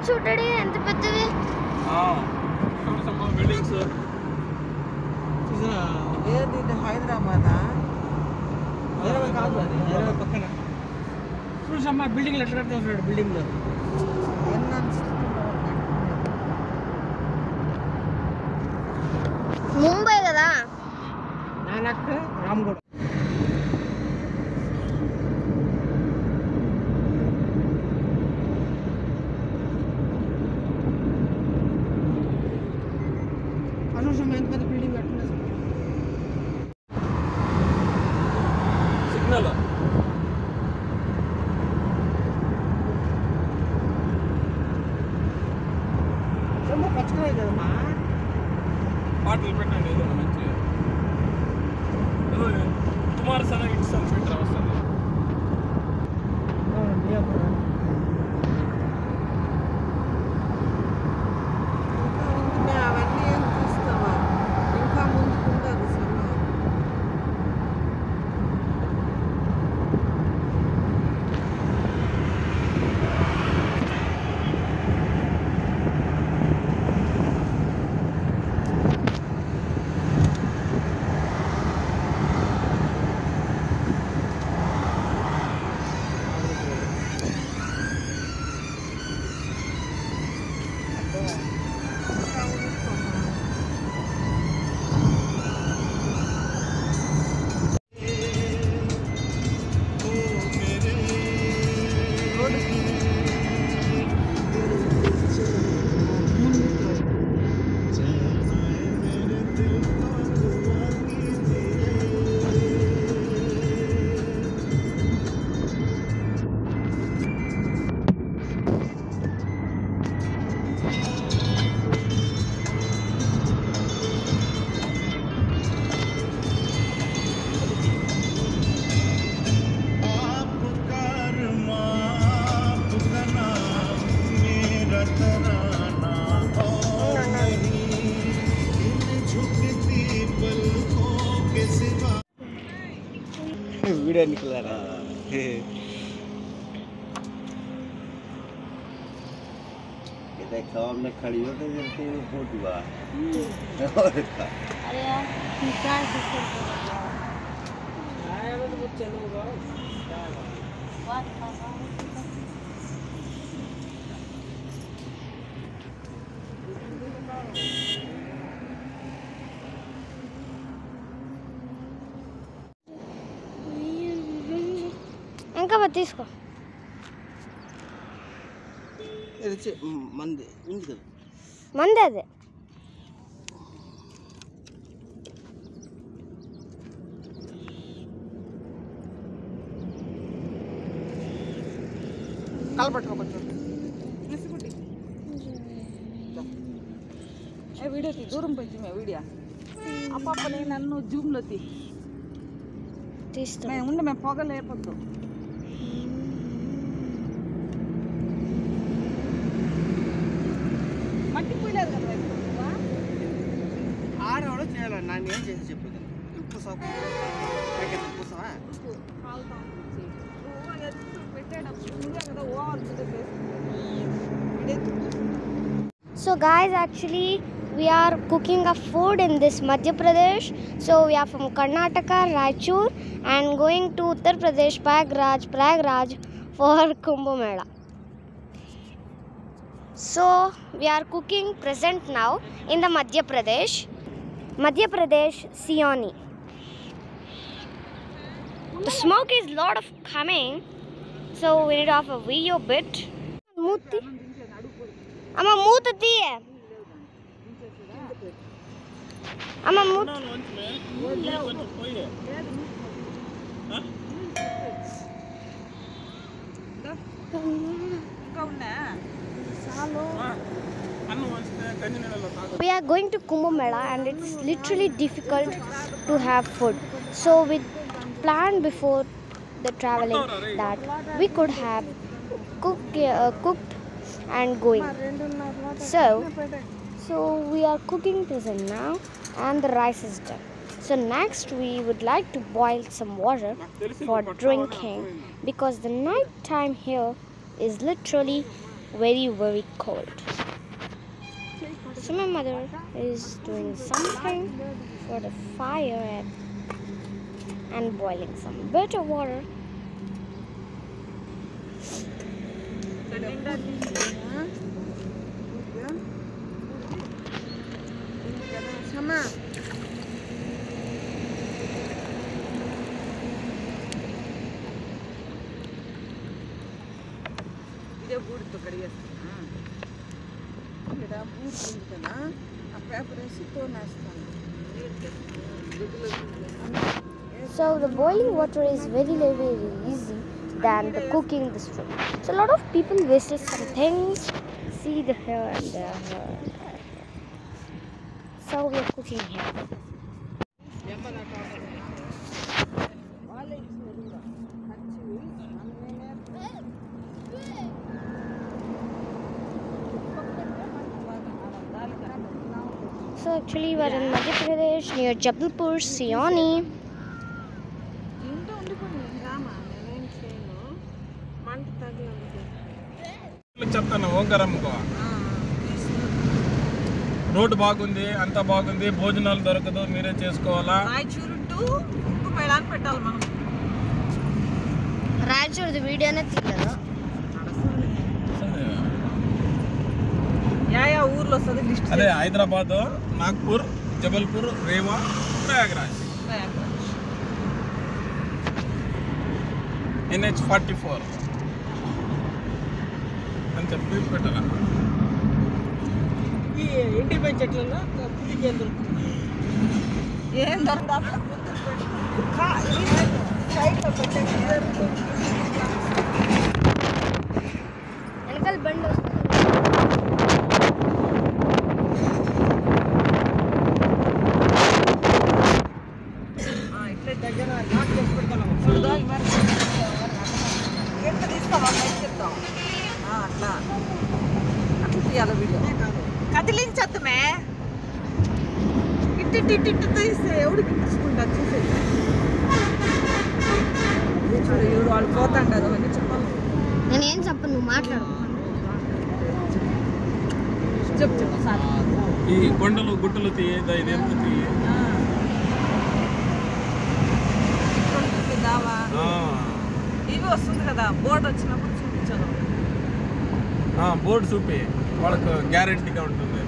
Building చూడండి ఎంత పెద్దవి. బిల్డింగ్స్ ఏది హైదరాబాదా? హైదరాబాద్ కాదు, అది హైదరాబాద్ పక్కన. చూసమ్మా బిల్డింగ్లు ఎట్లా కడుతున్నాడు. బిల్డింగ్లో ముంబై కదా. నానక్ రామ్గఢ్. అనవసరం ఎంత పెద్ద బిల్డింగ్ కట్టినా సిగ్నల్ పచ్చకరాయి కదమ్మా. పాటలు పెట్టండి ఏదైనా మంచిగా. కుమార్ సన ఇట్స్ పెట్టరా వస్తుంది. అవన్నీ ఏం చూస్తావా? ఇంకా ముందుకుంటుంది సమయం. वीडियो निकला रहा है। सामने खड़ी हो तो फोटो अरे यार चलोगा ఇంకా తీసుకో. మంది ఉంది మంది అదే కలపట్టుకో కొంచెం వీడియో తీ దూరం పోయి వీడియో అప్పని నన్ను జూమ్లో తీస్తా ఉండి మేము పొగలేపొద్దు. మట్టి పోయలేదు కదా ఆడవాడు చేయాలి. నన్ను ఏం చేసి చెప్పదు So guys, actually we are cooking a food in this Madhya Pradesh. So we are from Karnataka, Raichur, and going to Uttar Pradesh, Prayagraj for Kumbh Mela. So we are cooking present now in the Madhya Pradesh Sioni. The smoke is lot of coming, so we need to have a video bit. Muti amma moota tiye amma moot We are going to Kumbh Mela and it's literally difficult to have food. So we planned before the traveling that we could have cooked and going. So we are cooking present now and the rice is done. So next we would like to boil some water for drinking because the night time here is literally very, very cold. So my mother is doing something for the fire and boiling some bitter water. ఇదే బూడితో కడిగేస్తాను ఇక్కడ బూడి ఉంది కదా ఆ paper వేసి తోనేస్తాను. So the boiling water is very, very easy than the cooking this food. So a lot of people wasted some things. See the hair and the hair. So we are cooking here. So actually we are in Madhya Pradesh near Jabalpur, Sioni. ఇంట్లో ఉండిపోయి రామా నేనేం చేయను మంట తగిలి చెప్తాను ఓంకారమ్మకో road బాగుంది, అంత బాగుంది, భోజనాలు దొరకదు, మీరే చేసుకోవాలా. రాయచూరు టు కుప్పమేళాన్ని పెట్టాలి మనం. రాయచూరుది వీడియోనే తీయలేదు. యా ఊర్లో వస్తుంది లిస్ట్. అదే హైదరాబాద్, నాగ్పూర్, జబల్పూర్, రేవా, ప్రయాగ్రాజ్. NH44 అని చెప్పి పెట్టాల. ఈ ఎండిపోయిన చెట్లలో పులికి ఏం దొరుకుతుంది? ఏం దొరకదు సైడ్లో పెట్టండి. వెనకాల బండి వస్తుంది. ఇట్లా దగ్గర నాట్ చేసి పెడతాను. చూడదా ఇవన్నీ ఎంత తీస్తావా చెప్తాం అట్లా అట్లా తీయాలి వీడియో. కదిలించద్దుమే ఇట్టు తీస్తే ఎవడికి తీసుకుంటా చూసేది. చూడు ఎవరు వాళ్ళు పోతాంటారు అని చెప్పాలి. నేనేం చెప్పను, నువ్వు మాట్లాడు. చెప్పు సార్. ఈ కొండలు గుట్టలు తీయదా, ఇదేంత తీయ దావా ఇవి వస్తుంది కదా బోర్డు వచ్చినప్పుడు చూపించాను. బోర్డు చూపి వాళ్ళకు గ్యారెంటీగా ఉంటుంది.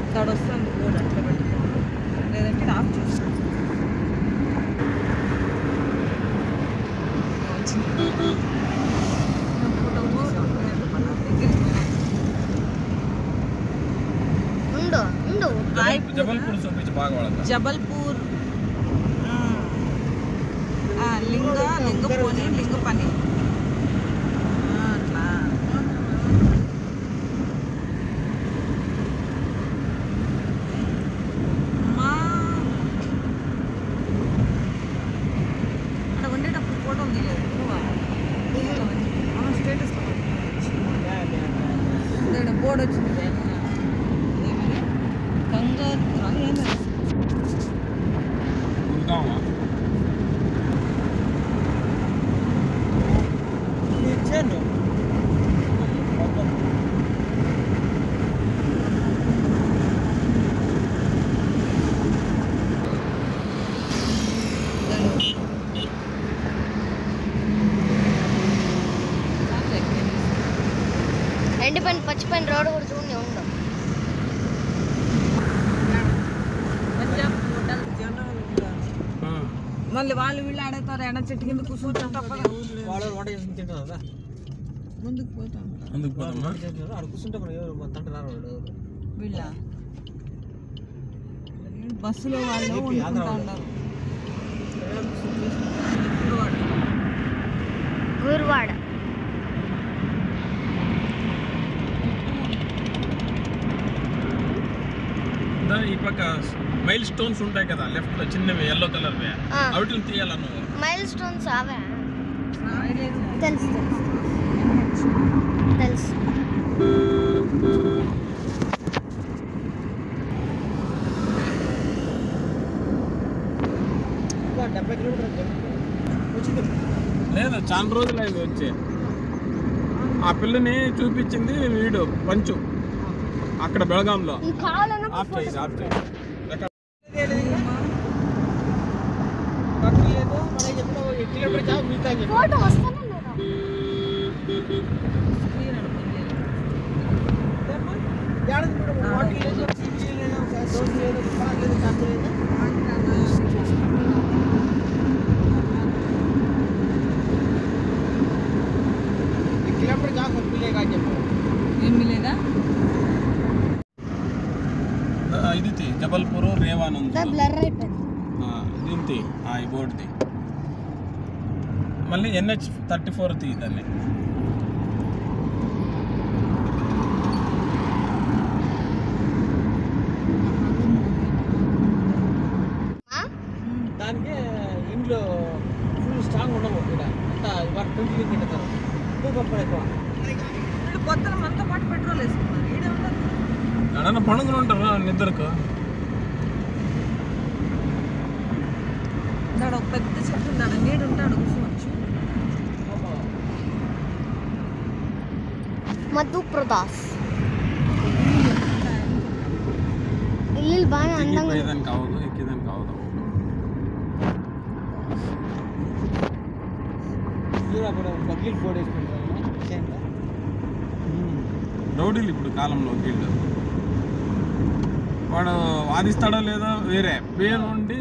ఇక్కడ వస్తుంది బోర్డు అట్లా పెట్టుకోవాలి, లేదంటే ఇది ఆఫ్ చేసుకోవాలి. ఉండు జబల్పూర్ చూపించి బాగా వాళ్ళకి. జబల్పూర్ లింగపోని లింగపని అట్లా. మా అక్కడ ఉండేటప్పుడు ఫోటో తీయలేదు స్టేటస్లో బోర్డు వచ్చింది కంగారు ఇచ్చాను. ఎండిపోయిన పచ్చిపోయిన రోడ్డు కూడా చూడండి. ఉండు మళ్ళీ వాళ్ళు వీళ్ళు ఆడతారు. ఎండ చెట్టు కింద కూర్చుంటాం తప్ప వాళ్ళు వంట చేసుకుని తింటారా? ముందుకు పోతాం. అందుకు పోదమ్మా. ఆడ కూర్చుంటే మనం ఎవరు మన తండ్రి రారు వాడు. వీళ్ళ బస్సులో వాళ్ళు వండుకుంటా ఉన్నారు. గురువాడ. ఈ పక్క మైల్ స్టోన్స్ ఉంటాయి కదా లెఫ్ట్ లో చిన్నవి ఎల్లో కలర్ వాటిని తీయాలా నువ్వు? మైల్ స్టోన్స్ అవే తెలుసు తెలుసు. ఇంకా 70 కిలోమీటర్లు వచ్చింది. లేదు చాలా రోజులు అయింది వచ్చి. ఆ పిల్లని చూపించింది వీడు పంచు అక్కడ బెళగాంలో. నీకు కావాలన్నా ఆఫ్ చేయి ఆఫ్ చేయి. పక్కన లేదు మనకి చెప్పిన కిలోమీటర్ జాబ్ మిగతా చెప్పి ఫోటో వస్తానే లేదా వాటర్ లేదు టీవీ లేదు దోశ లేదు పాలు లేదు కాఫీ లేదు కిలోమీటర్ జాబ్ మిలేగా చెప్పు ఏం మిలేగా ఇది తీ జబల్పూర్ రేవానంద్ బ్లర్ అయిపోయింది. దీంతి ఈ బోర్డుది. మళ్ళీ NH34 తీ దాన్ని. దానికి ఇంట్లో ఫుల్ స్ట్రాంగ్ ఉండవు ఇక్కడ అంతా ఇవాళ 20 తింటారు భూకంపం ఎక్కువ వీళ్ళు పొద్దున మనతో పాటు పెట్రోల్ వేసుకున్నారు ఈడే ఉండదు ఎడన్నా పండుగలు ఉంటారా నిద్రకు? ఇక్కడ ఒక పెద్ద చెట్టు ఉన్నాడు నీడు ఉంటాడు కూర్చోవచ్చు మధ్యప్రదేశ్ ఇల్లు బాగా అందంగా ఎక్కేదానికి అవ్వదు, ఎక్కేదానికి అవ్వదు. బగ్గీలు బోర్డు వేసుకుంటారు రౌడీలు ఇప్పుడు కాలంలో వీళ్ళు. వాడు వాదిస్తాడో లేదో వేరే పేరు ఉండి